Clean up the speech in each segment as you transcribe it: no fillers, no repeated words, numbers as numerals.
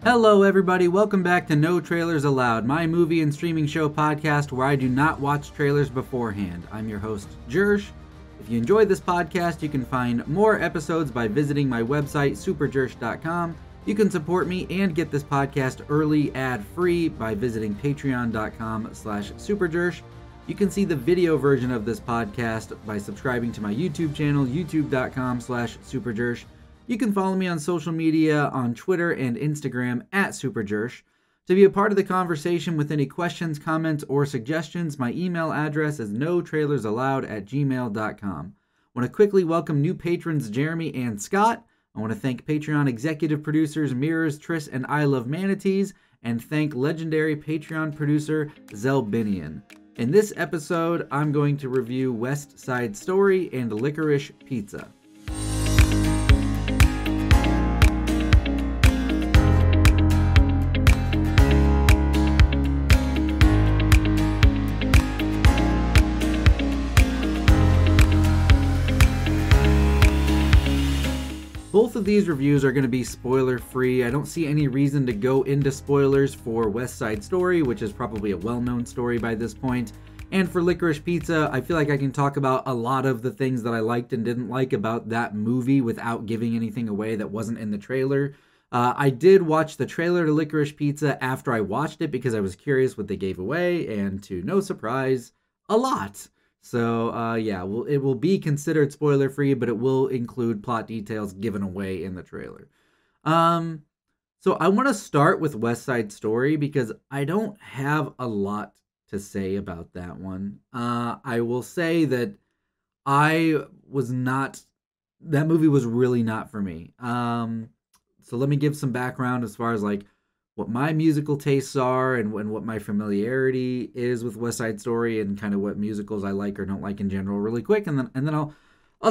Hello, everybody. Welcome back to No Trailers Allowed, my movie and streaming show podcast where I do not watch trailers beforehand. I'm your host, Jersh. If you enjoy this podcast, you can find more episodes by visiting my website, superjersh.com. You can support me and get this podcast early, ad-free by visiting patreon.com/superjersh. You can see the video version of this podcast by subscribing to my YouTube channel, youtube.com/superjersh. You can follow me on social media on Twitter and Instagram @superjersh. To be a part of the conversation with any questions, comments, or suggestions, my email address is notrailersallowed@gmail.com. I want to quickly welcome new patrons Jeremy and Scott. I want to thank Patreon executive producers Mirrors, Triss, and I Love Manatees, and thank legendary Patreon producer Zelbinian. In this episode, I'm going to review West Side Story and Licorice Pizza. Both of these reviews are going to be spoiler-free. I don't see any reason to go into spoilers for West Side Story, which is probably a well-known story by this point. And for Licorice Pizza, I feel like I can talk about a lot of the things that I liked and didn't like about that movie without giving anything away that wasn't in the trailer. I did watch the trailer to Licorice Pizza after I watched it because I was curious what they gave away, and to no surprise, a lot. So, yeah, it will be considered spoiler-free, but it will include plot details given away in the trailer. So I want to start with West Side Story because I don't have a lot to say about that one. I will say that that movie was really not for me. So let me give some background as far as like what my musical tastes are and what my familiarity is with West Side Story and kind of what musicals I like or don't like in general really quick, and then I'll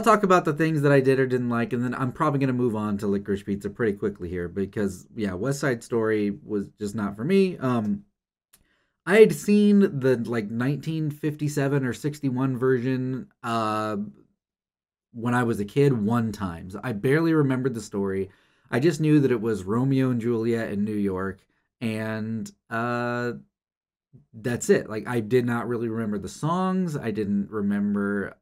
talk about the things that I did or didn't like, and then I'm probably going to move on to Licorice Pizza pretty quickly here because yeah, West Side Story was just not for me. I had seen the like 1957 or 61 version when I was a kid one time. So I barely remembered the story. I just knew that it was Romeo and Juliet in New York, and that's it. Like, I did not really remember the songs. I didn't remember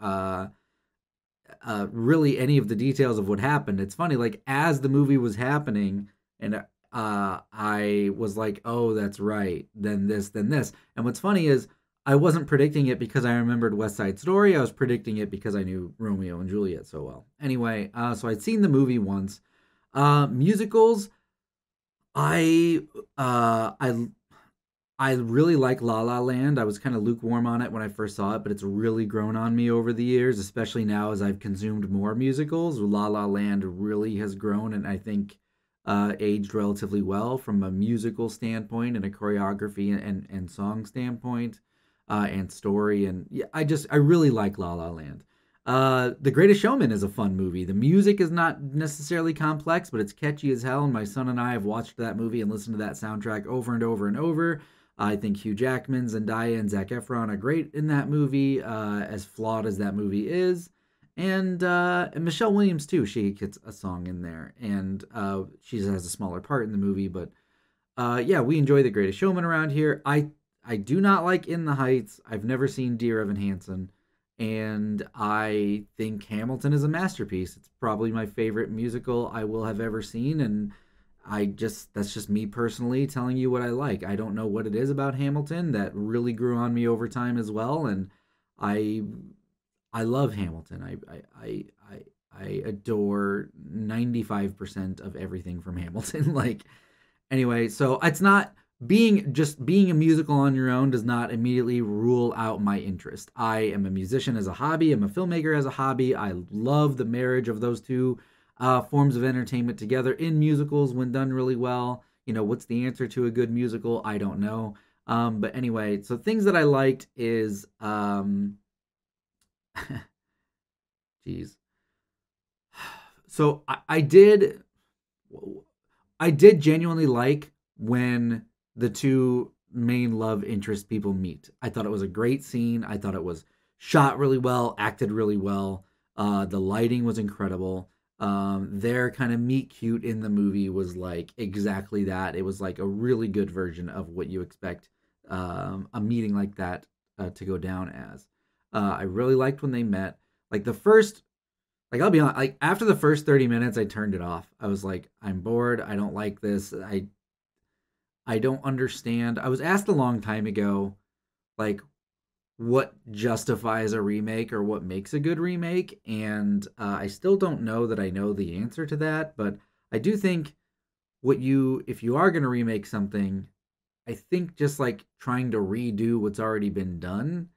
really any of the details of what happened. It's funny, like, as the movie was happening, and I was like, oh, that's right, then this, then this. And what's funny is, I wasn't predicting it because I remembered West Side Story. I was predicting it because I knew Romeo and Juliet so well. Anyway, so I'd seen the movie once. Musicals, I really like La La Land. I was kind of lukewarm on it when I first saw it, but it's really grown on me over the years, especially now as I've consumed more musicals. La La Land really has grown and I think aged relatively well from a musical standpoint and a choreography and song standpoint and story. And yeah, I really like La La Land. The Greatest Showman is a fun movie. The music is not necessarily complex, but it's catchy as hell, and my son and I have watched that movie and listened to that soundtrack over and over and over. I think Hugh Jackman, Zendaya, and Zac Efron are great in that movie, as flawed as that movie is. And Michelle Williams, too. She gets a song in there, and she has a smaller part in the movie, but yeah, we enjoy The Greatest Showman around here. I do not like In the Heights. I've never seen Dear Evan Hansen. And I think Hamilton is a masterpiece. It's probably my favorite musical I will have ever seen, and that's just me personally telling you what I like. I don't know what it is about Hamilton that really grew on me over time as well, and I love Hamilton. I adore 95% of everything from Hamilton. Like, anyway, so it's not being a musical on your own does not immediately rule out my interest. I am a musician as a hobby. I'm a filmmaker as a hobby. I love the marriage of those two forms of entertainment together in musicals when done really well. You know, what's the answer to a good musical? I don't know. But anyway, so things that I liked is, geez. So I did genuinely like when the two main love interest people meet. I thought it was a great scene. I thought it was shot really well, acted really well. The lighting was incredible. Their kind of meet cute in the movie was like exactly that. It was like a really good version of what you expect a meeting like that to go down as. I really liked when they met. Like the first, like I'll be honest, like after the first 30 minutes, I turned it off. I was like, I'm bored. I don't like this. I don't understand. I was asked a long time ago, like what justifies a remake or what makes a good remake, and I still don't know that I know the answer to that. But I do think if you are going to remake something, I think just like trying to redo what's already been done,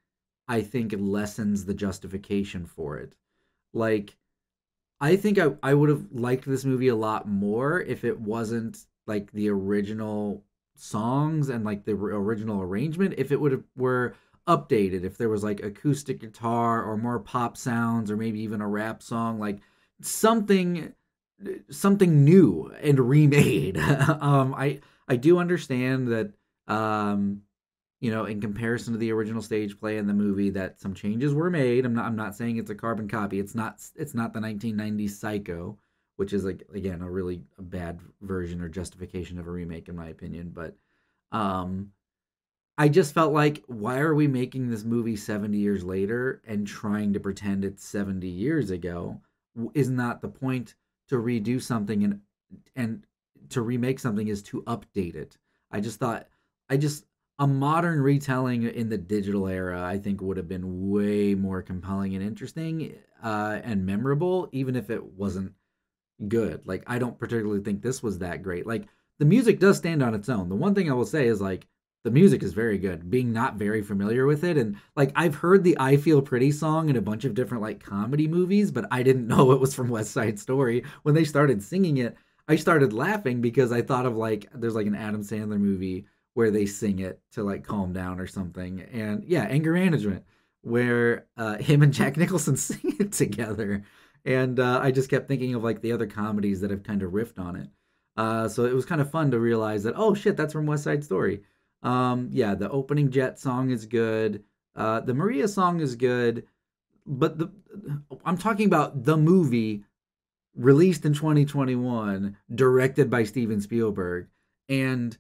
I think it lessens the justification for it. Like I think I would have liked this movie a lot more if it wasn't like the original songs and like the original arrangement. If it would have were updated, if there was like acoustic guitar or more pop sounds or maybe even a rap song, like something something new and remade. I do understand that in comparison to the original stage play and the movie, that some changes were made. I'm not saying it's a carbon copy. It's not the 1990s Psycho, which is like again a really bad version or justification of a remake in my opinion. But um, I just felt like why are we making this movie 70 years later and trying to pretend it's 70 years ago? Isn't that the point to redo something and to remake something is to update it? I just thought I just a modern retelling in the digital era, I think, would have been way more compelling and interesting and memorable, even if it wasn't good. Like, I don't particularly think this was that great. Like, the music does stand on its own. The one thing I will say is, like, the music is very good, being not very familiar with it. And, like, I've heard the I Feel Pretty song in a bunch of different, like, comedy movies, but I didn't know it was from West Side Story. When they started singing it, I started laughing because I thought of, like, there's, like, an Adam Sandler movie where they sing it to like calm down or something. And yeah, Anger Management, where him and Jack Nicholson sing it together. And I just kept thinking of like the other comedies that have kind of riffed on it. So it was kind of fun to realize that, oh shit, that's from West Side Story. Yeah, the opening Jet song is good. The Maria song is good. But I'm talking about the movie released in 2021, directed by Steven Spielberg. And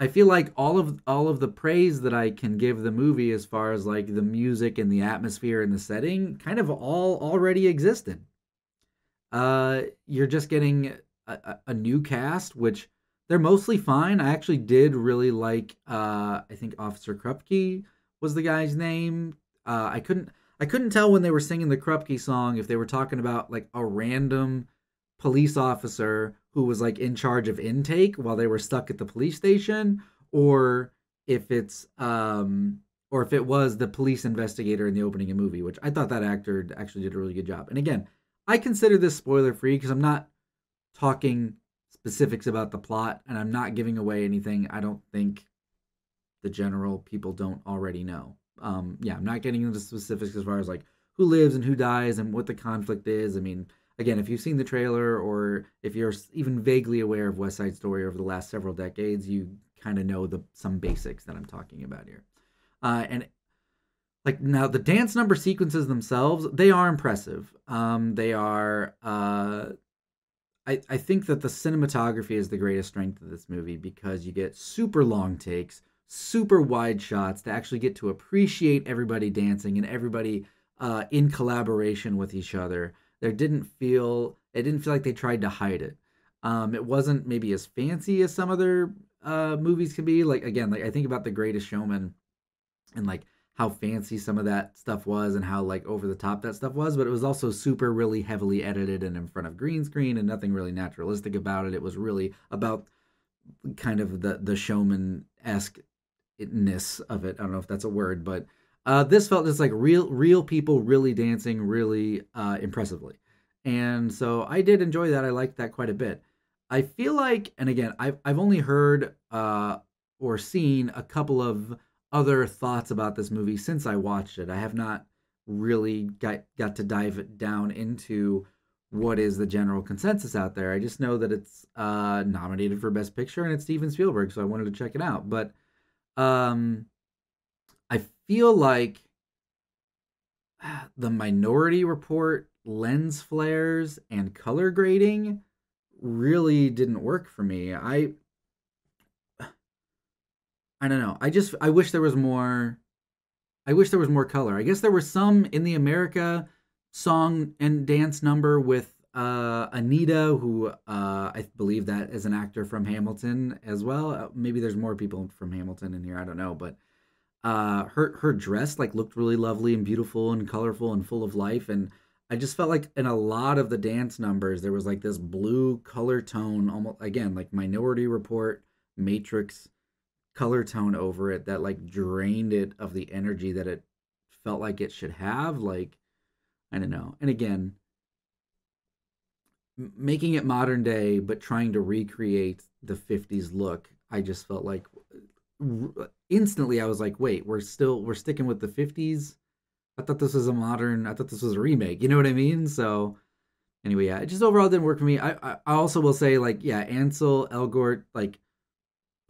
I feel like all of the praise that I can give the movie as far as like the music and the atmosphere and the setting kind of all already existed. You're just getting a new cast, which they're mostly fine. I actually did really like. I think Officer Krupke was the guy's name. I couldn't tell when they were singing the Krupke song if they were talking about like a random police officer who was like in charge of intake while they were stuck at the police station, or if it's or if it was the police investigator in the opening of the movie, which I thought that actor actually did a really good job. And again, I consider this spoiler free because I'm not talking specifics about the plot and I'm not giving away anything I don't think the general people don't already know. Yeah, I'm not getting into specifics as far as like who lives and who dies and what the conflict is. I mean, again, if you've seen the trailer or if you're even vaguely aware of West Side Story over the last several decades, you kind of know some basics that I'm talking about here. And like now, the dance number sequences themselves, they are impressive. They are. I think that the cinematography is the greatest strength of this movie because you get super long takes, super wide shots to actually get to appreciate everybody dancing and everybody in collaboration with each other. It didn't feel like they tried to hide it. It wasn't maybe as fancy as some other movies can be. Like again, like I think about The Greatest Showman and like how fancy some of that stuff was and how like over the top that stuff was, but it was also super really heavily edited and in front of green screen and nothing really naturalistic about it. It was really about kind of the showman esque ness of it. I don't know if that's a word, but this felt just like real people really dancing really impressively, and so I did enjoy that. I liked that quite a bit. I feel like, and again, I've only heard or seen a couple of other thoughts about this movie since I watched it. I have not really got to dive down into what is the general consensus out there. I just know that it's nominated for Best Picture and it's Steven Spielberg, so I wanted to check it out. But um, I feel like the Minority Report lens flares and color grading really didn't work for me. I don't know. I wish there was more. I wish there was more color. I guess there were some in the America song and dance number with Anita, who I believe that is an actor from Hamilton as well. Maybe there's more people from Hamilton in here. I don't know, but her dress like looked really lovely and beautiful and colorful and full of life. And I just felt like in a lot of the dance numbers there was like this blue color tone, almost again like Minority Report, Matrix color tone over it that like drained it of the energy that it felt like it should have. Like, I don't know. And again, making it modern day but trying to recreate the 50s look, I just felt like instantly I was like, wait, we're sticking with the 50s. I thought this was a remake, you know what I mean? So anyway, yeah, it just overall didn't work for me. I also will say, like, yeah, Ansel Elgort, like,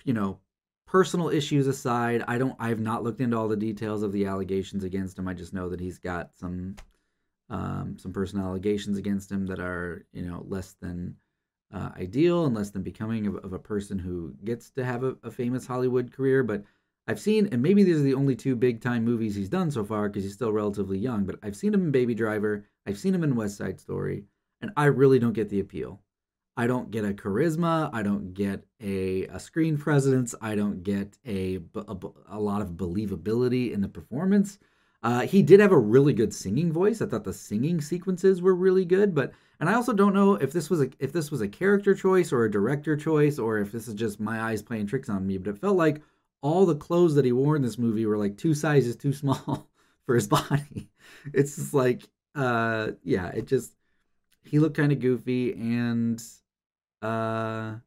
you know, personal issues aside, I've not looked into all the details of the allegations against him. I just know that he's got some personal allegations against him that are, you know, less than ideal and less than becoming of a person who gets to have a famous Hollywood career. But I've seen, and maybe these are the only two big time movies he's done so far because he's still relatively young, but I've seen him in Baby Driver, I've seen him in West Side Story, and I really don't get the appeal. I don't get a charisma, I don't get a screen presence, I don't get a lot of believability in the performance. He did have a really good singing voice. I thought the singing sequences were really good, and I also don't know if this was a character choice or a director choice, or if this is just my eyes playing tricks on me. But it felt like all the clothes that he wore in this movie were like 2 sizes too small for his body. It's just like, yeah, he looked kind of goofy, and yeah,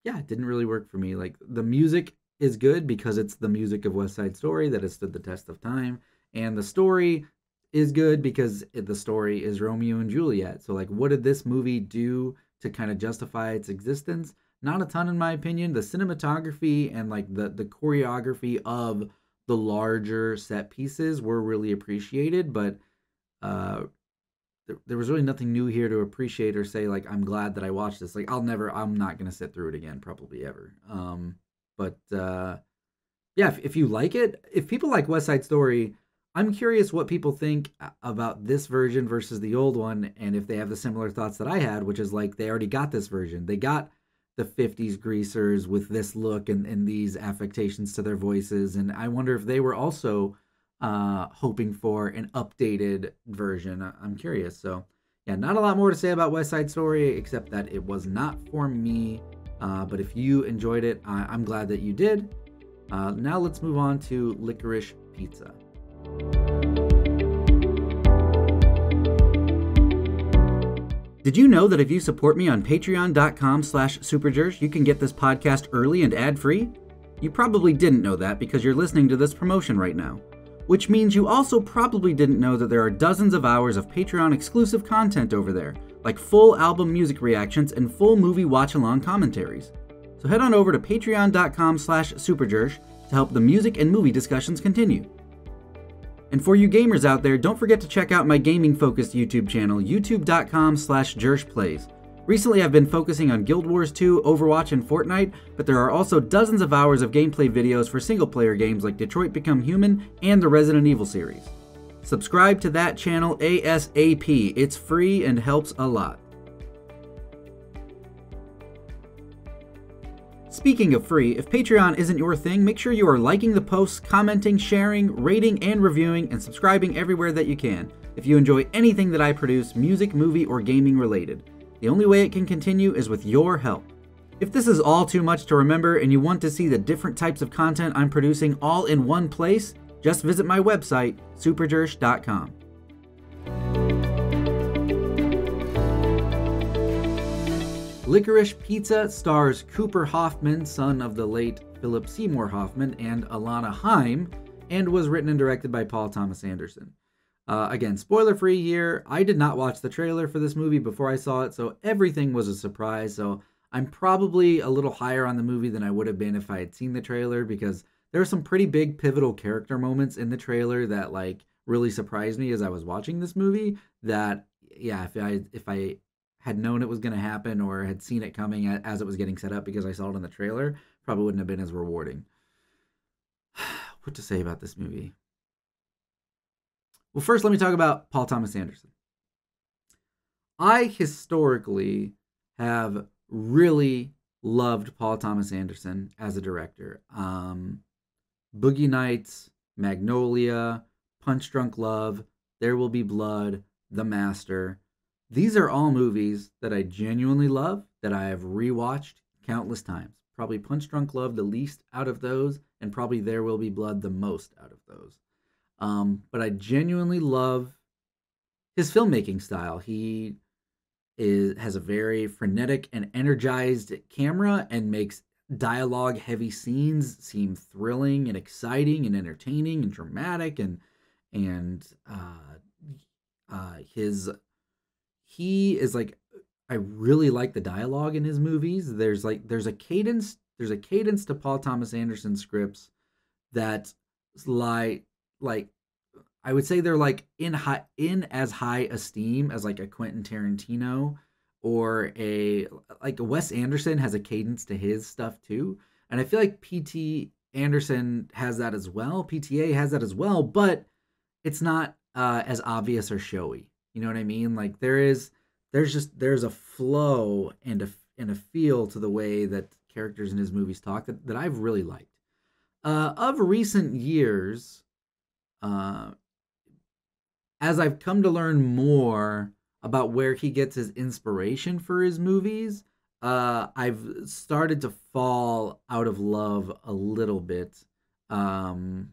it didn't really work for me. Like, the music is good because it's the music of West Side Story that has stood the test of time, and the story is good because the story is Romeo and Juliet. So like, what did this movie do to kind of justify its existence? Not a ton, in my opinion. The cinematography and like the choreography of the larger set pieces were really appreciated, but there was really nothing new here to appreciate or say like, I'm glad that I watched this. Like, I'm not gonna sit through it again, probably ever. But yeah, if you like it, if people like West Side Story, I'm curious what people think about this version versus the old one, and if they have the similar thoughts that I had, which is like, they already got this version. They got the 50s greasers with this look and these affectations to their voices, and I wonder if they were also hoping for an updated version. I'm curious. So yeah, not a lot more to say about West Side Story except that it was not for me. But if you enjoyed it, I'm glad that you did. Now let's move on to Licorice Pizza. Did you know that if you support me on patreon.com/superjersh, you can get this podcast early and ad-free? You probably didn't know that because you're listening to this promotion right now. Which means you also probably didn't know that there are dozens of hours of Patreon exclusive content over there, like full album music reactions and full movie watch-along commentaries. So head on over to patreon.com/superjersh to help the music and movie discussions continue. And for you gamers out there, don't forget to check out my gaming-focused YouTube channel, youtube.com/jershplays. Recently, I've been focusing on Guild Wars 2, Overwatch, and Fortnite, but there are also dozens of hours of gameplay videos for single-player games like Detroit Become Human and the Resident Evil series. Subscribe to that channel ASAP. It's free and helps a lot. Speaking of free, if Patreon isn't your thing, make sure you are liking the posts, commenting, sharing, rating, and reviewing, and subscribing everywhere that you can if you enjoy anything that I produce, music, movie, or gaming related. The only way it can continue is with your help. If this is all too much to remember and you want to see the different types of content I'm producing all in one place, just visit my website, superjersh.com. Licorice Pizza stars Cooper Hoffman, son of the late Philip Seymour Hoffman, and Alana Haim, and was written and directed by Paul Thomas Anderson. Again, spoiler-free here. I did not watch the trailer for this movie before I saw it, so everything was a surprise. So I'm probably a little higher on the movie than I would have been if I had seen the trailer, because there are some pretty big pivotal character moments in the trailer that like really surprised me as I was watching this movie. That yeah, if I had known it was going to happen or had seen it coming as it was getting set up because I saw it in the trailer, probably wouldn't have been as rewarding. What to say about this movie? Well, first let me talk about Paul Thomas Anderson. I historically have really loved Paul Thomas Anderson as a director. Boogie Nights, Magnolia, Punch Drunk Love, There Will Be Blood, The Master. These are all movies that I genuinely love, that I have rewatched countless times. Probably Punch Drunk Love the least out of those, and probably There Will Be Blood the most out of those. But I genuinely love his filmmaking style. He has a very frenetic and energized camera and makes dialogue heavy scenes seem thrilling and exciting and entertaining and dramatic and his he is like, I really like the dialogue in his movies. There's a cadence to Paul Thomas Anderson scripts that like I would say they're like in as high esteem as like a Quentin Tarantino or a Wes Anderson has a cadence to his stuff too. And I feel like PT Anderson has that as well. PTA has that as well, but it's not as obvious or showy. You know what I mean? Like there's a flow and a feel to the way that characters in his movies talk that I've really liked. Of recent years, as I've come to learn more about where he gets his inspiration for his movies, I've started to fall out of love a little bit. Phantom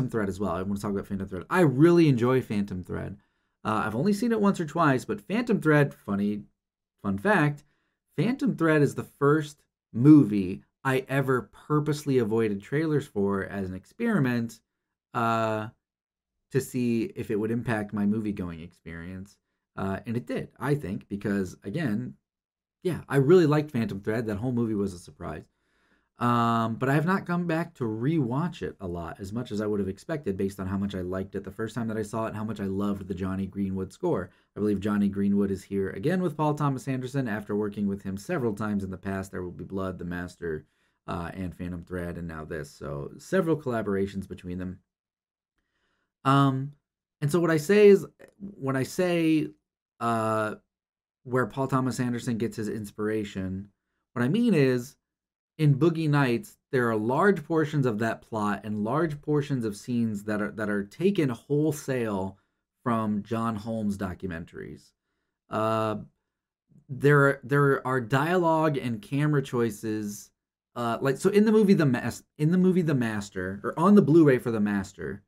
Thread as well. I want to talk about Phantom Thread. I really enjoy Phantom Thread. I've only seen it once or twice, but Phantom Thread, fun fact, Phantom Thread is the first movie I ever purposely avoided trailers for as an experiment to see if it would impact my movie-going experience. And it did, I think, because, again, yeah, I really liked Phantom Thread. That whole movie was a surprise. But I have not come back to rewatch it a lot, as much as I would have expected based on how much I liked it the first time that I saw it and how much I loved the Johnny Greenwood score. I believe Johnny Greenwood is here again with Paul Thomas Anderson after working with him several times in the past. There Will Be Blood, The Master, and Phantom Thread, and now this. So several collaborations between them. And so what I say is, when I say where Paul Thomas Anderson gets his inspiration, what I mean is, in Boogie Nights, there are large portions of that plot and large portions of scenes that are taken wholesale from John Holmes documentaries. There are dialogue and camera choices, so in the movie The Master, or on the Blu-ray for The Master,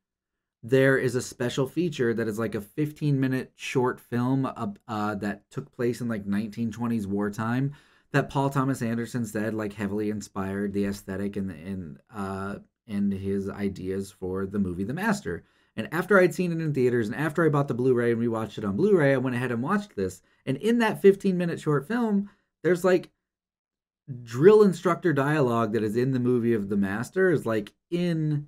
there is a special feature that is like a 15-minute short film that took place in like 1920s wartime, that Paul Thomas Anderson said like heavily inspired the aesthetic and his ideas for the movie The Master. And after I'd seen it in theaters and after I bought the Blu-ray and we watched it on Blu-ray, I went ahead and watched this. And in that 15-minute short film, there's like drill instructor dialogue that is in the movie of The Master is like in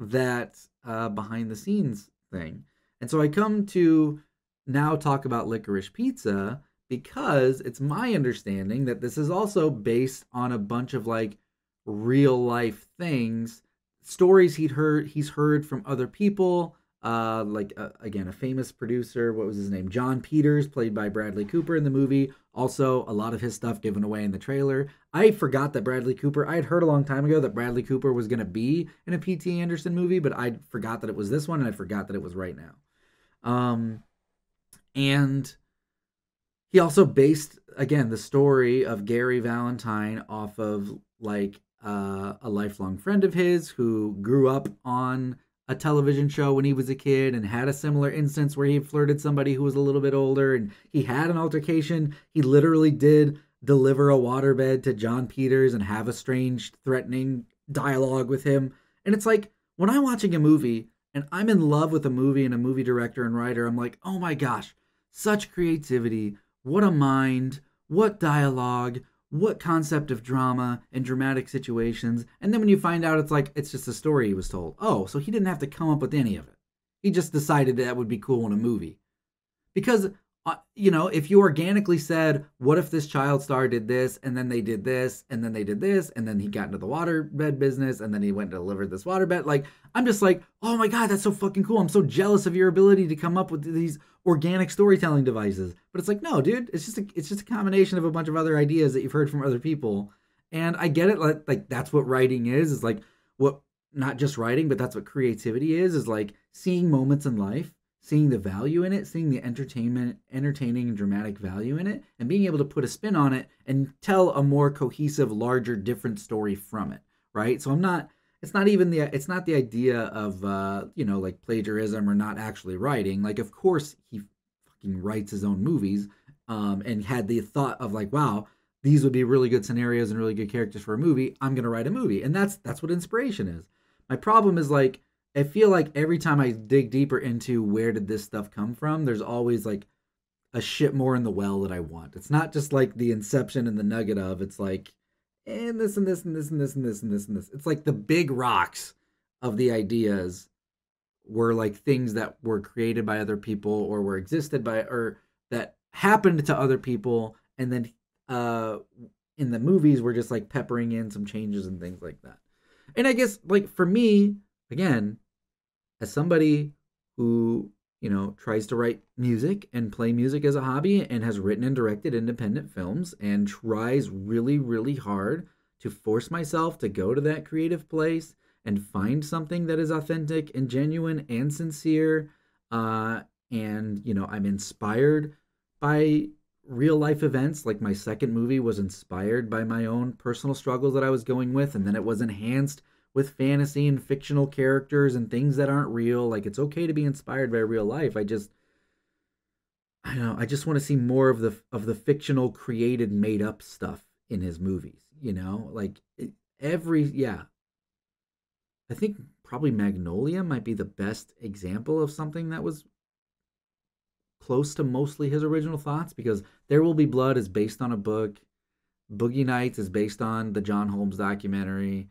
that behind the scenes thing. And so I come to now talk about Licorice Pizza because it's my understanding that this is also based on a bunch of like real life things, stories he's heard from other people, again, a famous producer, what was his name, John Peters, played by Bradley Cooper in the movie. Also, a lot of his stuff given away in the trailer. I forgot that Bradley Cooper, I had heard a long time ago that Bradley Cooper was going to be in a P.T. Anderson movie, but I forgot that it was this one, and I forgot that it was right now. And he also based, again, the story of Gary Valentine off of like a lifelong friend of his who grew up on a television show when he was a kid and had a similar instance where he flirted somebody who was a little bit older and he had an altercation. He literally did deliver a waterbed to John Peters and have a strange, threatening dialogue with him. And it's like, when I'm watching a movie and I'm in love with a movie and a movie director and writer, I'm like, oh my gosh, such creativity. What a mind. What dialogue. What concept of drama and dramatic situations. And then when you find out it's just a story he was told. Oh, so he didn't have to come up with any of it. He just decided that would be cool in a movie. Because, if you organically said, what if this child star did this, and then they did this, and then they did this, and then he got into the waterbed business, and then he went and delivered this waterbed, like, I'm just like, oh my God, that's so fucking cool. I'm so jealous of your ability to come up with these organic storytelling devices. But it's like, no, dude, it's just a combination of a bunch of other ideas that you've heard from other people. And I get it, like that's what writing is like what, not just writing, but that's what creativity is like seeing moments in life, seeing the value in it, seeing the entertaining and dramatic value in it, and being able to put a spin on it and tell a more cohesive, larger, different story from it, right? So it's not the idea of, like plagiarism or not actually writing. Like, of course, he fucking writes his own movies, and had the thought of like, wow, these would be really good scenarios and really good characters for a movie. I'm going to write a movie. And that's what inspiration is. My problem is like, I feel like every time I dig deeper into where did this stuff come from, there's always like a shit more in the well that I want. It's not just like the inception and the nugget of, it's like, and this and this and this and this and this and this and this. It's like the big rocks of the ideas were like things that were created by other people or were existed by, or that happened to other people. And then in the movies, we're just like peppering in some changes and things like that. And I guess like for me, again, as somebody who, tries to write music and play music as a hobby and has written and directed independent films and tries really, really hard to force myself to go to that creative place and find something that is authentic and genuine and sincere. And, I'm inspired by real life events. Like my second movie was inspired by my own personal struggles that I was going with, and then it was enhanced with fantasy and fictional characters and things that aren't real. Like it's okay to be inspired by real life. I just want to see more of the fictional created made up stuff in his movies, like I think probably Magnolia might be the best example of something that was close to mostly his original thoughts, because There Will Be Blood is based on a book. Boogie Nights is based on the John Holmes documentary.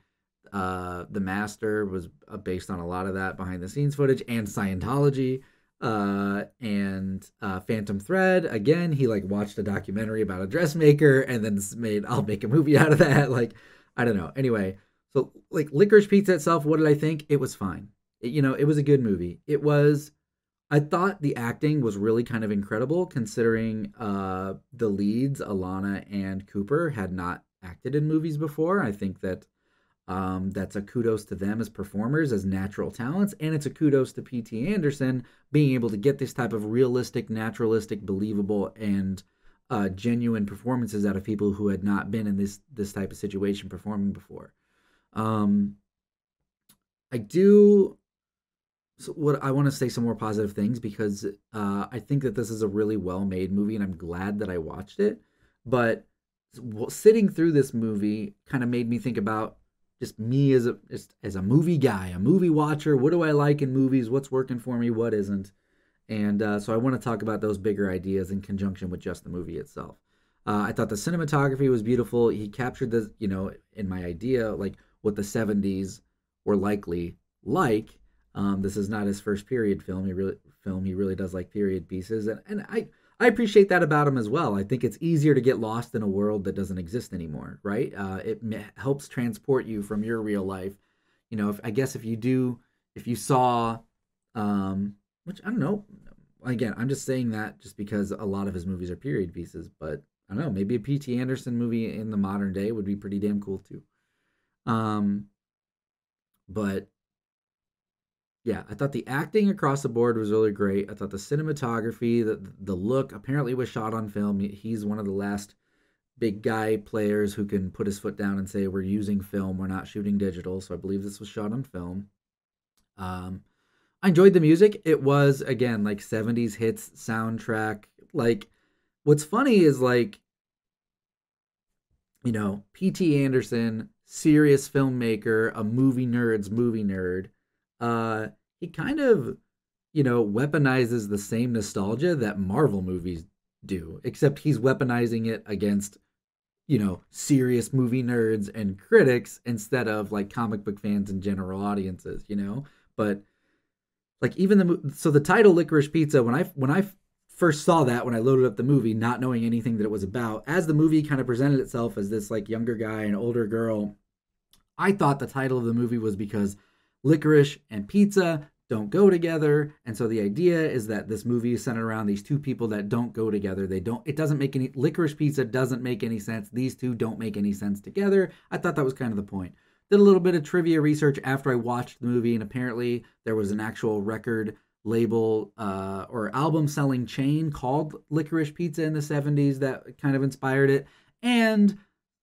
The Master was based on a lot of that behind the scenes footage, and Scientology. And Phantom Thread, again, he like watched a documentary about a dressmaker and then made, I'll make a movie out of that. Like, I don't know. Anyway, so like Licorice Pizza itself, what did I think? It was fine. It was a good movie. I thought the acting was really kind of incredible, considering the leads, Alana and Cooper, had not acted in movies before. I think that that's a kudos to them as performers, as natural talents, and it's a kudos to P.T. Anderson being able to get this type of realistic, naturalistic, believable, and genuine performances out of people who had not been in this type of situation performing before. I do. So what I want to say some more positive things, because I think that this is a really well-made movie, and I'm glad that I watched it. But sitting through this movie kind of made me think about just me as a movie guy, a movie watcher. What do I like in movies? What's working for me? What isn't? And so I want to talk about those bigger ideas in conjunction with just the movie itself. I thought the cinematography was beautiful. He captured the, in my idea, like what the 70s were likely like. This is not his first period film. He really does like period pieces, and I appreciate that about him as well. I think it's easier to get lost in a world that doesn't exist anymore, right? It helps transport you from your real life. If you saw, which I don't know, again, I'm just saying that just because a lot of his movies are period pieces, but I don't know, maybe a P.T. Anderson movie in the modern day would be pretty damn cool too. But yeah, I thought the acting across the board was really great. I thought the cinematography, the look, apparently was shot on film. He's one of the last big guy players who can put his foot down and say, we're using film, we're not shooting digital. So I believe this was shot on film. I enjoyed the music. It was, again, like 70s hits soundtrack. Like, what's funny is like, P.T. Anderson, serious filmmaker, a movie nerd. He kind of, weaponizes the same nostalgia that Marvel movies do, except he's weaponizing it against, serious movie nerds and critics instead of like comic book fans and general audiences, but like even so the title Licorice Pizza, when I first saw that, when I loaded up the movie, not knowing anything that it was about, as the movie kind of presented itself as this like younger guy and older girl, I thought the title of the movie was because licorice and pizza don't go together. And so the idea is that this movie is centered around these two people that don't go together. It doesn't make any, licorice pizza doesn't make any sense. These two don't make any sense together. I thought that was kind of the point. Did a little bit of trivia research after I watched the movie, and apparently there was an actual record label or album selling chain called Licorice Pizza in the 70s that kind of inspired it. And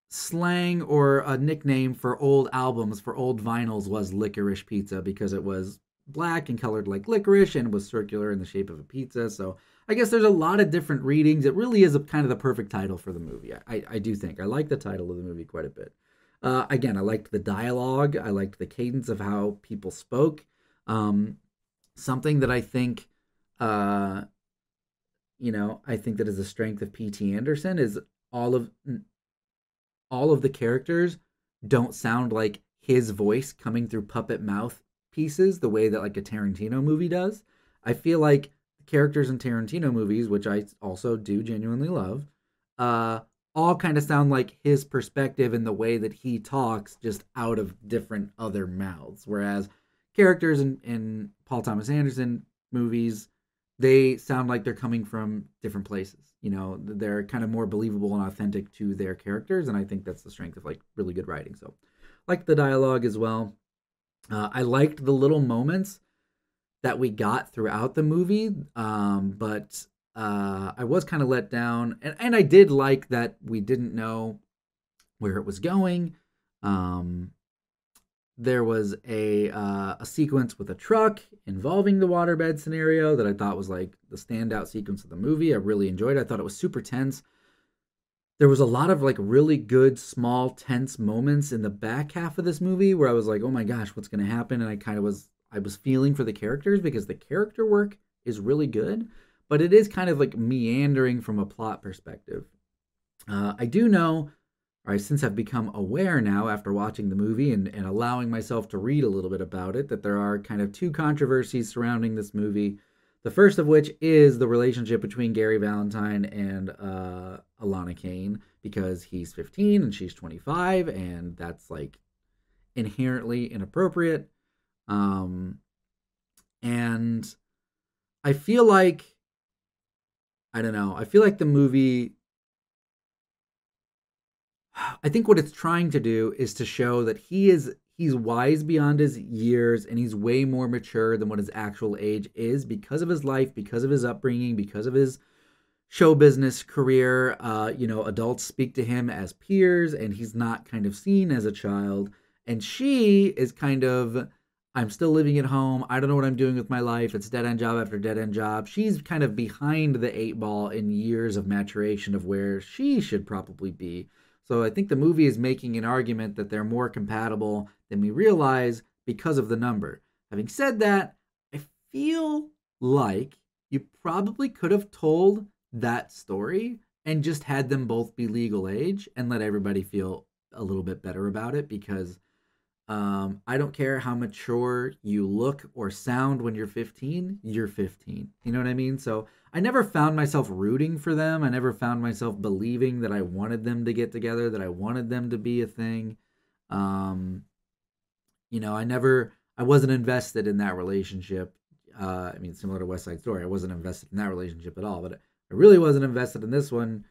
slang or a nickname for old albums, for old vinyls, was Licorice Pizza because it was black and colored like licorice and was circular in the shape of a pizza. So I guess there's a lot of different readings. It really is a kind of the perfect title for the movie. I do think. I like the title of the movie quite a bit. Again, I liked the dialogue. I liked the cadence of how people spoke. Something that I think, I think that is a strength of P.T. Anderson is all of the characters don't sound like his voice coming through puppet mouth pieces the way that like a Tarantino movie does. I feel like the characters in Tarantino movies, which I also do genuinely love, all kind of sound like his perspective in the way that he talks, just out of different other mouths. Whereas characters in Paul Thomas Anderson movies, they sound like they're coming from different places. They're kind of more believable and authentic to their characters, and I think that's the strength of like really good writing. So, like the dialogue as well. I liked the little moments that we got throughout the movie, but I was kind of let down, and I did like that we didn't know where it was going. There was a sequence with a truck involving the waterbed scenario that I thought was like the standout sequence of the movie. I really enjoyed it. I thought it was super tense. There was a lot of like really good, small, tense moments in the back half of this movie where I was like, oh my gosh, what's going to happen? And I was feeling for the characters because the character work is really good, but it is kind of like meandering from a plot perspective. I do know, or I since have become aware now after watching the movie and allowing myself to read a little bit about it, that there are kind of two controversies surrounding this movie. The first of which is the relationship between Gary Valentine and Alana Kane, because he's 15 and she's 25, and that's like inherently inappropriate. And I feel like, I don't know, I feel like the movie, I think what it's trying to do is to show that he's wise beyond his years, and he's way more mature than what his actual age is because of his life, because of his upbringing, because of his show business career. Adults speak to him as peers, and he's not kind of seen as a child. And she is kind of, I'm still living at home. I don't know what I'm doing with my life. It's dead end job after dead end job. She's kind of behind the eight ball in years of maturation of where she should probably be. So I think the movie is making an argument that they're more compatible than we realize because of the number. Having said that, I feel like you probably could have told that story and just had them both be legal age and let everybody feel a little bit better about it, because I don't care how mature you look or sound when you're 15, you're 15. You know what I mean? So I never found myself rooting for them. I never found myself believing that I wanted them to get together, that I wanted them to be a thing. I wasn't invested in that relationship. Similar to West Side Story, I wasn't invested in that relationship at all, but I really wasn't invested in this one.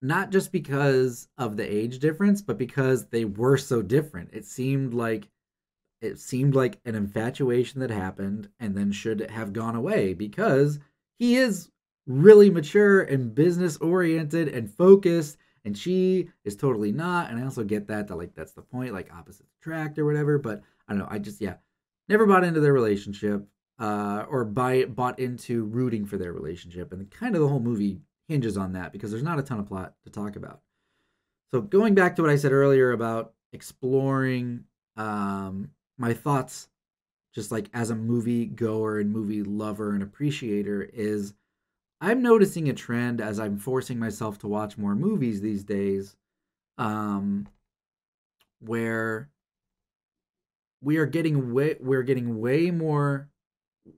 Not just because of the age difference, but because they were so different. It seemed like an infatuation that happened and then should have gone away, because he is really mature and business oriented and focused, and she is totally not. And I also get that like that's the point, like opposites attract or whatever. But I don't know. I just never bought into their relationship, or bought into rooting for their relationship, and kind of the whole movie hinges on that because there's not a ton of plot to talk about. So going back to what I said earlier about exploring my thoughts, just like as a movie goer and movie lover and appreciator, is I'm noticing a trend as I'm forcing myself to watch more movies these days, where we're getting way more,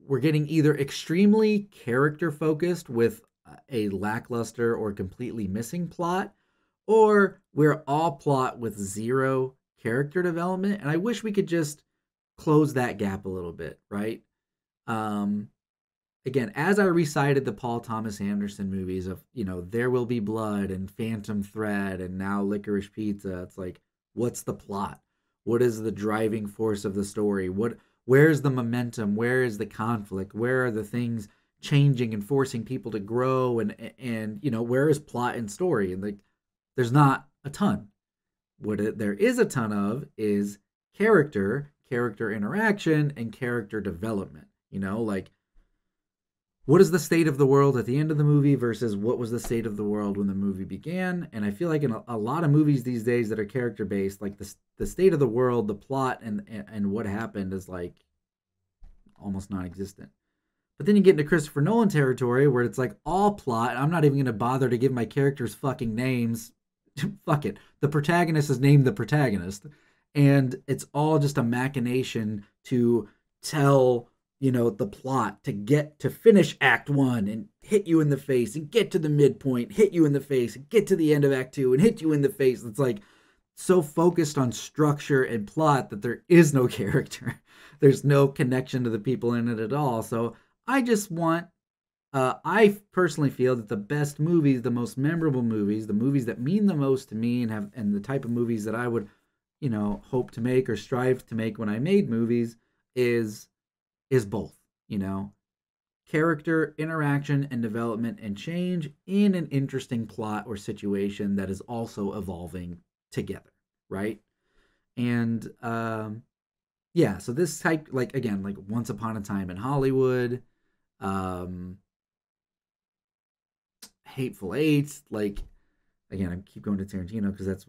we're getting either extremely character focused with a lackluster or completely missing plot, or we're all plot with zero character development. And I wish we could just close that gap a little bit, right? Um, Again, as I recited the Paul Thomas Anderson movies of, There Will Be Blood and Phantom Thread and now Licorice Pizza, it's like, what's the plot? What is the driving force of the story? Where's the momentum? Where is the conflict? Where are the things changing and forcing people to grow, and where is plot and story? And like, there's not a ton. There is a ton of is character interaction, and character development. Like, what is the state of the world at the end of the movie versus what was the state of the world when the movie began? And I feel like in a lot of movies these days that are character based, like the state of the world, the plot, and what happened is like almost non-existent. But then you get into Christopher Nolan territory where it's like all plot. I'm not even going to bother to give my characters fucking names. Fuck it. The protagonist is named the protagonist. And it's all just a machination to tell, the plot, to finish Act 1 and hit you in the face, and get to the midpoint, hit you in the face, and get to the end of Act 2 and hit you in the face. It's like so focused on structure and plot that there is no character. There's no connection to the people in it at all. So I just want, I personally feel that the best movies, the most memorable movies, the movies that mean the most to me and the type of movies that I would, hope to make or strive to make when I made movies is both, character, interaction, and development and change in an interesting plot or situation that is also evolving together, right? And yeah, so this type, like, again, like Once Upon a Time in Hollywood, Hateful Eight, like, again, I keep going to Tarantino because that's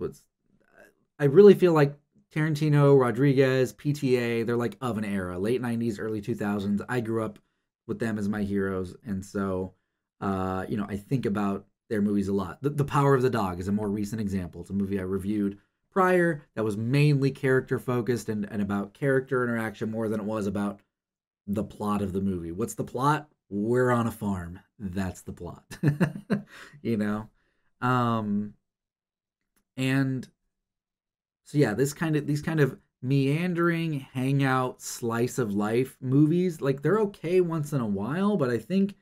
I really feel like Tarantino, Rodriguez, PTA, they're like of an era, late 90s, early 2000s. I grew up with them as my heroes. And so, I think about their movies a lot. The Power of the Dog is a more recent example. It's a movie I reviewed prior that was mainly character focused and about character interaction more than it was about the plot of the movie. What's the plot? We're on a farm. That's the plot. you know? And so yeah, these kind of meandering hangout slice of life movies, like they're okay once in a while, but I think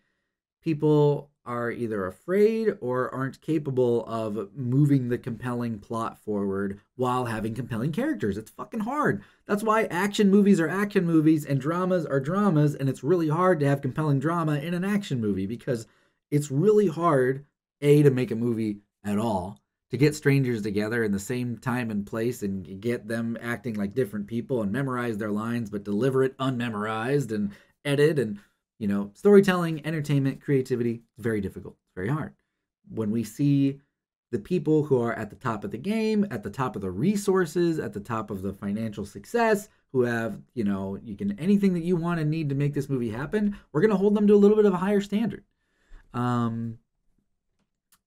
people are either afraid or aren't capable of moving the compelling plot forward while having compelling characters. It's fucking hard. That's why action movies are action movies and dramas are dramas, and it's really hard to have compelling drama in an action movie because it's really hard, to make a movie at all, to get strangers together in the same time and place and get them acting like different people and memorize their lines but deliver it unmemorized and edit and storytelling, entertainment, creativity. It's very difficult. It's very hard. When we see the people who are at the top of the game, at the top of the resources, at the top of the financial success, who have, you can anything that you want and need to make this movie happen, we're going to hold them to a little bit of a higher standard.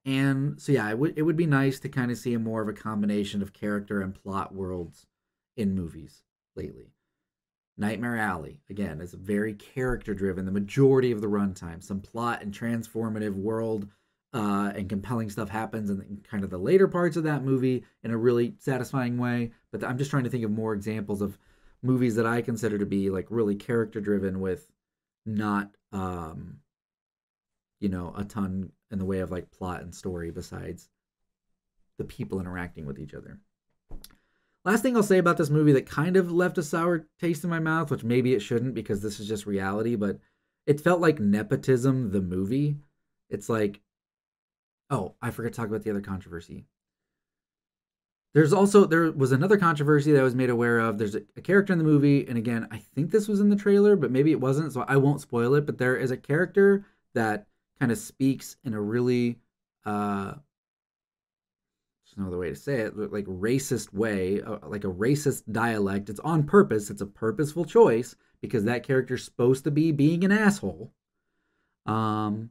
And so, yeah, it would be nice to kind of see a more of a combination of character and plot worlds in movies lately. Nightmare Alley, again, is very character driven, the majority of the runtime. Some plot and transformative world and compelling stuff happens in kind of the later parts of that movie in a really satisfying way. But I'm just trying to think of more examples of movies that I consider to be like really character driven with not, a ton in the way of like plot and story besides the people interacting with each other. Last thing I'll say about this movie that kind of left a sour taste in my mouth, which maybe it shouldn't because this is just reality, but it felt like nepotism, the movie. It's like, oh, I forgot to talk about the other controversy. There was another controversy that I was made aware of. There's a character in the movie, and again, I think this was in the trailer, but maybe it wasn't, so I won't spoil it, but there is a character that kind of speaks in a really, there's no other way to say it, like racist way, like a racist dialect. It's on purpose. It's a purposeful choice because that character's supposed to be being an asshole. And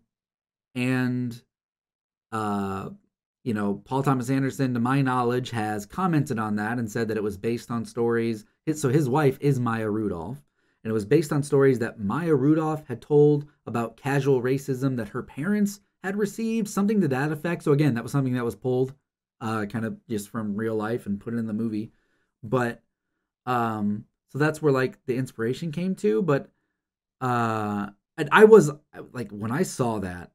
Paul Thomas Anderson, to my knowledge, has commented on that and said that it was based on stories. So his wife is Maya Rudolph, and it was based on stories that Maya Rudolph had told about casual racism that her parents had received, something to that effect. So again, that was something that was pulled kind of just from real life and put it in the movie. But so that's where like the inspiration came to. But and I was like, when I saw that,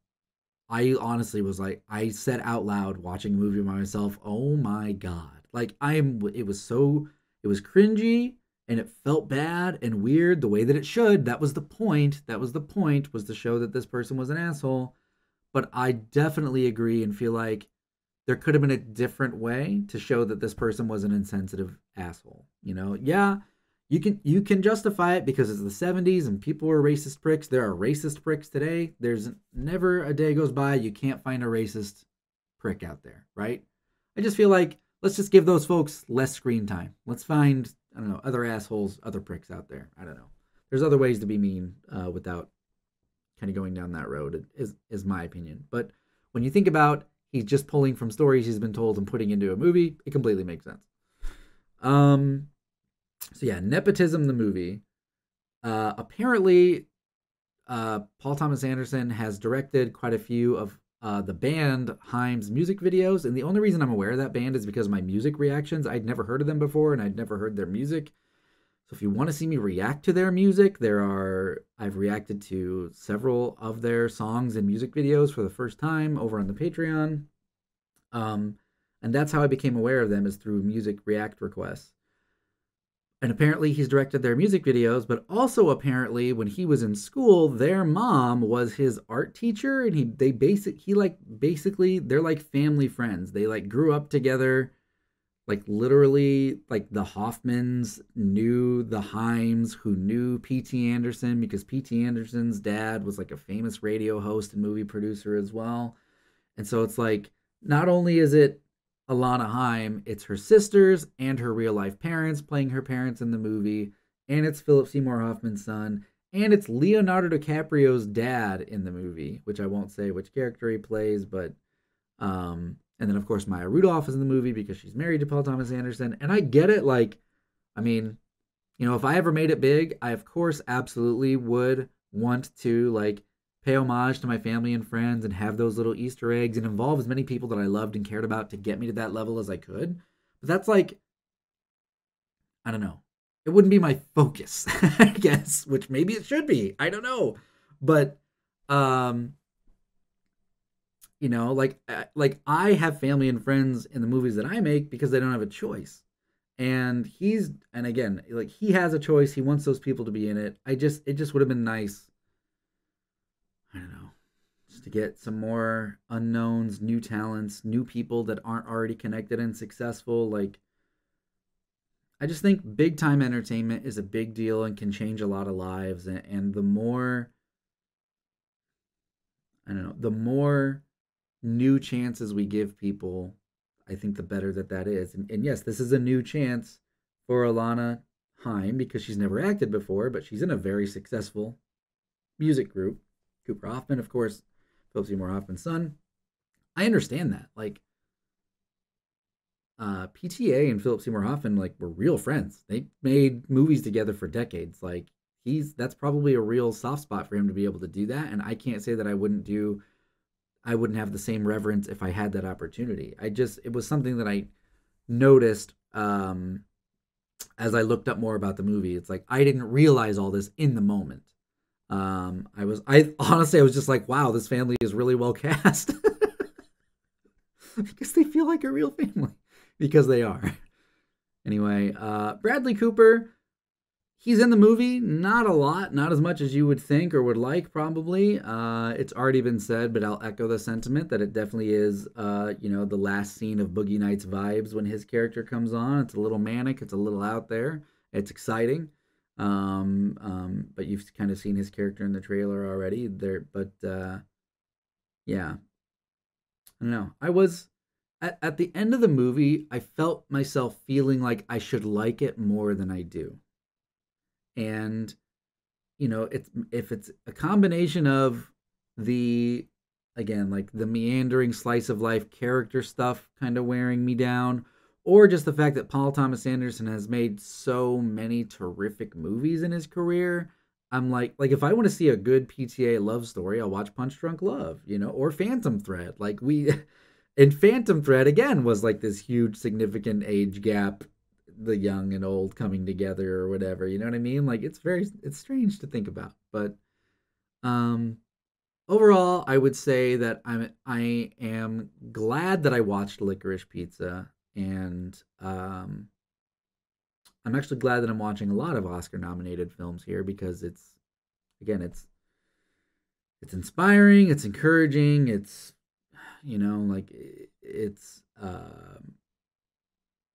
I honestly was like, I said out loud watching a movie by myself, "Oh my god!" Like it was it was cringy and it felt bad and weird the way that it should. That was the point. That was the point, was to show that this person was an asshole. But I definitely agree and feel like there could have been a different way to show that this person was an insensitive asshole. Yeah, you can justify it because it's the 70s and people were racist pricks. There are racist pricks today. There's never a day goes by you can't find a racist prick out there, right? I just feel like let's just give those folks less screen time. Let's find, I don't know, other assholes, other pricks out there. I don't know. There's other ways to be mean without kind of going down that road, is my opinion. But when you think about he's just pulling from stories he's been told and putting into a movie, it completely makes sense. So yeah, Nepotism, the movie. Apparently, Paul Thomas Anderson has directed quite a few of the band Haim's music videos, and the only reason I'm aware of that band is because of my music reactions. I'd never heard of them before, and I'd never heard their music. So if you want to see me react to their music, I've reacted to several of their songs and music videos for the first time over on the Patreon. And that's how I became aware of them, is through music react requests. And apparently he's directed their music videos, but also apparently when he was in school, their mom was his art teacher, and basically they're like family friends. They like grew up together. Like literally, like the Hoffmans knew the Haims, who knew P.T. Anderson, because P.T. Anderson's dad was like a famous radio host and movie producer as well. And so it's like, not only is it Alana Haim, it's her sisters and her real life parents playing her parents in the movie, and it's Philip Seymour Hoffman's son, and it's Leonardo DiCaprio's dad in the movie, which I won't say which character he plays, but and then of course Maya Rudolph is in the movie because she's married to Paul Thomas Anderson. And I get it, like, I mean, if I ever made it big, I of course absolutely would want to like pay homage to my family and friends and have those little Easter eggs and involve as many people that I loved and cared about to get me to that level as I could. But that's like, I don't know. It wouldn't be my focus, I guess, which maybe it should be. I don't know. But, like I have family and friends in the movies that I make because they don't have a choice. And again, like he has a choice. He wants those people to be in it. It just would have been nice, I don't know, just to get some more unknowns, new talents, new people that aren't already connected and successful. Like, I just think big time entertainment is a big deal and can change a lot of lives. And the more, I don't know, the more new chances we give people, I think the better that is. And yes, this is a new chance for Alana Haim because she's never acted before, but she's in a very successful music group. Cooper Hoffman, of course, Philip Seymour Hoffman's son. I understand that. Like, PTA and Philip Seymour Hoffman like were real friends. They made movies together for decades. Like, that's probably a real soft spot for him to be able to do that. And I can't say that I wouldn't have the same reverence if I had that opportunity. It was something that I noticed as I looked up more about the movie. It's like I didn't realize all this in the moment. I honestly was just like, wow, this family is really well cast. Because they feel like a real family. Because they are. Anyway, Bradley Cooper, he's in the movie, not a lot, not as much as you would think or would like, probably. It's already been said, but I'll echo the sentiment that it definitely is, the last scene of Boogie Nights vibes when his character comes on. It's a little manic, it's a little out there, it's exciting. But you've kind of seen his character in the trailer already there. But yeah, I don't know. I was at the end of the movie, I felt myself feeling like I should like it more than I do. And if it's a combination of the again, like the meandering slice of life character stuff kind of wearing me down, or just the fact that Paul Thomas Anderson has made so many terrific movies in his career. I'm like if I want to see a good PTA love story, I'll watch Punch Drunk Love, or Phantom Thread. Like and Phantom Thread again was like this huge significant age gap, the young and old coming together or whatever. You know what I mean? Like it's strange to think about, but um overall, I would say that I am glad that I watched Licorice Pizza, and I'm actually glad that I'm watching a lot of Oscar nominated films here because again it's inspiring, it's encouraging, it's like it's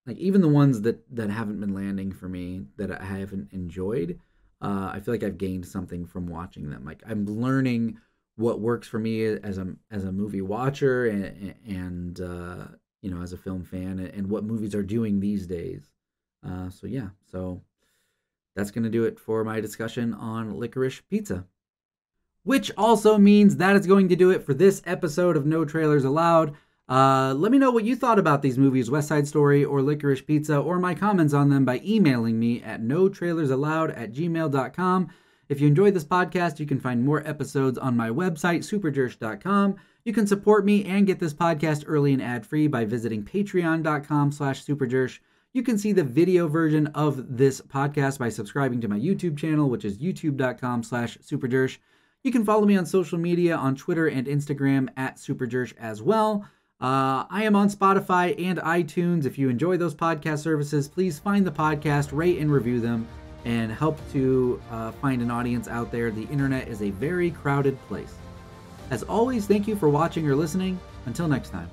like even the ones that haven't been landing for me that I haven't enjoyed. I feel like I've gained something from watching them. Like I'm learning what works for me as a movie watcher and as a film fan, and what movies are doing these days. So that's gonna do it for my discussion on Licorice Pizza. Which also means that is going to do it for this episode of No Trailers Allowed. Let me know what you thought about these movies, West Side Story or Licorice Pizza, or my comments on them by emailing me at notrailersallowed@gmail.com. If you enjoyed this podcast, you can find more episodes on my website, superjersh.com. You can support me and get this podcast early and ad-free by visiting patreon.com/superjersh. You can see the video version of this podcast by subscribing to my YouTube channel, which is youtube.com/superjersh. You can follow me on social media on Twitter and Instagram at superjersh as well. I am on Spotify and iTunes. If you enjoy those podcast services, please find the podcast, rate and review them, and help to find an audience out there. The internet is a very crowded place. As always, thank you for watching or listening. Until next time.